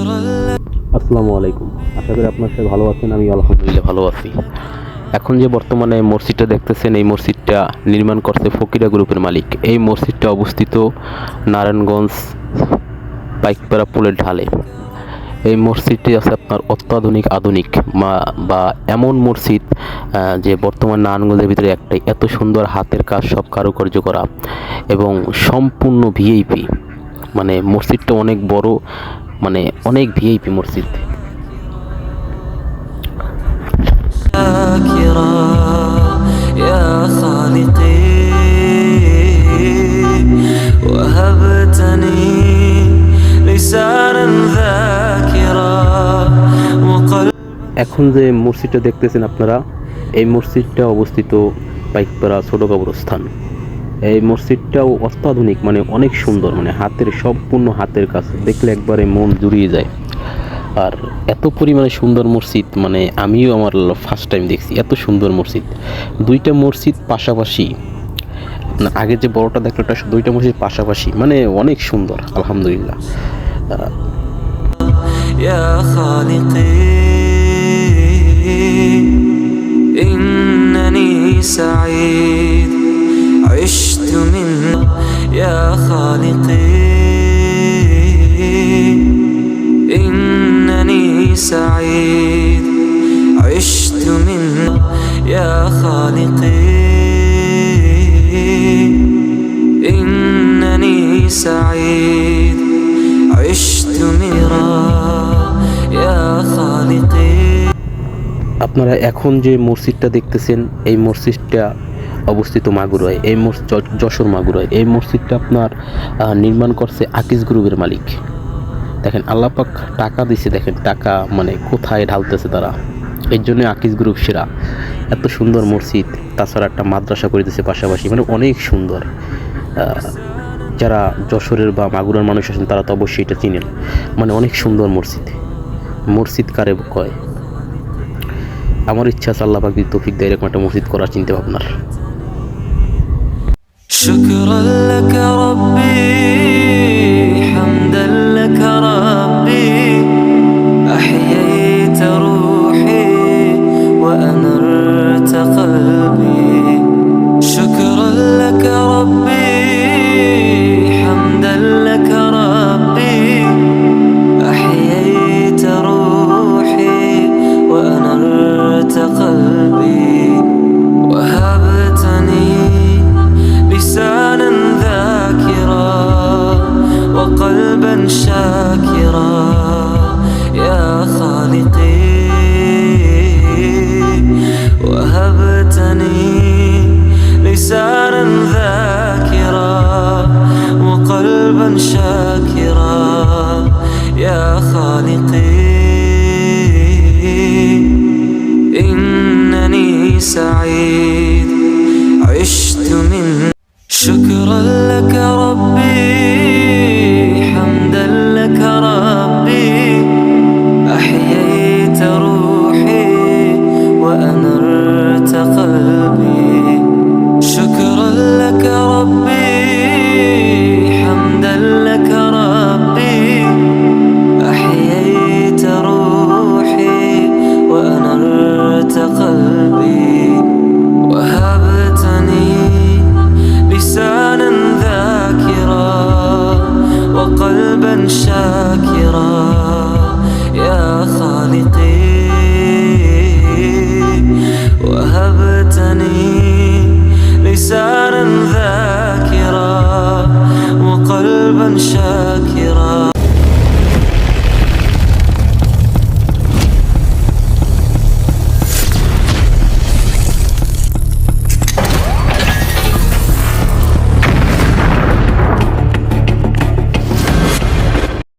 আসসালামু আলাইকুম। আশা করি আপনার সাথে ভালো আছেন। আমি আলহামদুলিল্লাহ ভালো আছি। এখন যে বর্তমানে মসজিদটা দেখতেছেন, এই মসজিদটা নির্মাণ করছে ফকিরা গ্রুপের মালিক। এই মসজিদটা অবস্থিত নারায়ণগঞ্জ পাইকপাড়া পুলের ঢালে। এই মসজিদটি আছে আপনার অত্যাধুনিক আধুনিক বা এমন মসজিদ যে বর্তমান নারায়ণগঞ্জের ভিতরে একটাই, এত সুন্দর হাতের কাজ, সব কারুকার্য করা এবং সম্পূর্ণ ভিআইপি। মানে মসজিদটা অনেক বড়, মানে অনেক ভিআইপি মসজিদ। এখন যে মসজিদটা দেখতেছেন আপনারা, এই মসজিদটা অবস্থিত পাইকপাড়া ছোট কবরস্থান। এই মসজিদটাও অত্যাধুনিক, মানে অনেক সুন্দর, মানে সম্পূর্ণ হাতের কাজ, দেখলে একবারে মন জুড়িয়ে যায়। আর এত পরিমাণে সুন্দর মসজিদ, মানে আমিও আমার ফার্স্ট টাইম দেখছি এত সুন্দর মসজিদ। দুইটা মসজিদ পাশাপাশি, আগে যে বড়টা দেখলো, দুইটা মসজিদ পাশাপাশি, মানে অনেক সুন্দর আলহামদুলিল্লাহ। عشت من يا خالقي إنني سعيد عشت من يا خالقي إنني سعيد عشت من يا خالقي। আপনারা এখন যে মসজিদটা দেখতেছেন, এই মসজিদটা অবস্থিত মাগুরায়, এই যশোর মাগুরায়। এই মসজিদটা আপনার নির্মাণ করছে আকিজ গ্রুপের মালিক। দেখেন আল্লাহ পাক টাকা দিছে, দেখেন টাকা মানে কোথায় ঢালতেছে তারা। এর জন্য আকিজ গ্রুপ সেরা। এত সুন্দর মসজিদ, তাছাড়া একটা মাদ্রাসা করে দিয়েছে পাশাপাশি, মানে অনেক সুন্দর। যারা যশোরের বা মাগুরার মানুষ আছেন তারা তো অবশ্যই এটা চিনেন। মানে অনেক সুন্দর মসজিদ। মসজিদ কারে কয়? আমার ইচ্ছা আছে আল্লাহ পাক যদি তৌফিক দেয় এরকম একটা মসজিদ করার চিন্তা ভাবনার। شكرا لك ربي حمدا لك ربي أحييت روحي وأنرت قلبي شكرا لك ربي حمدا لك ربي أحييت روحي وأنرت قلبي وهبتني لسانا ذاكرا وقلبا شاكرا يا خالقي وهبتني لسانا ذاكرا وقلبا شاكرا يا خالقي إنني سعيد عشت من شكرا لك ربي حمدا لك ربي أحييت روحي وأنرت قلبي شكرا لك ربي حمدا لك ربي أحييت روحي وأنرت قلبي وهبتني لسانا ذاكرا وقلبا شاكرا يا خالقي وهبتني لسانا ذاكرا وقلبا شاكرا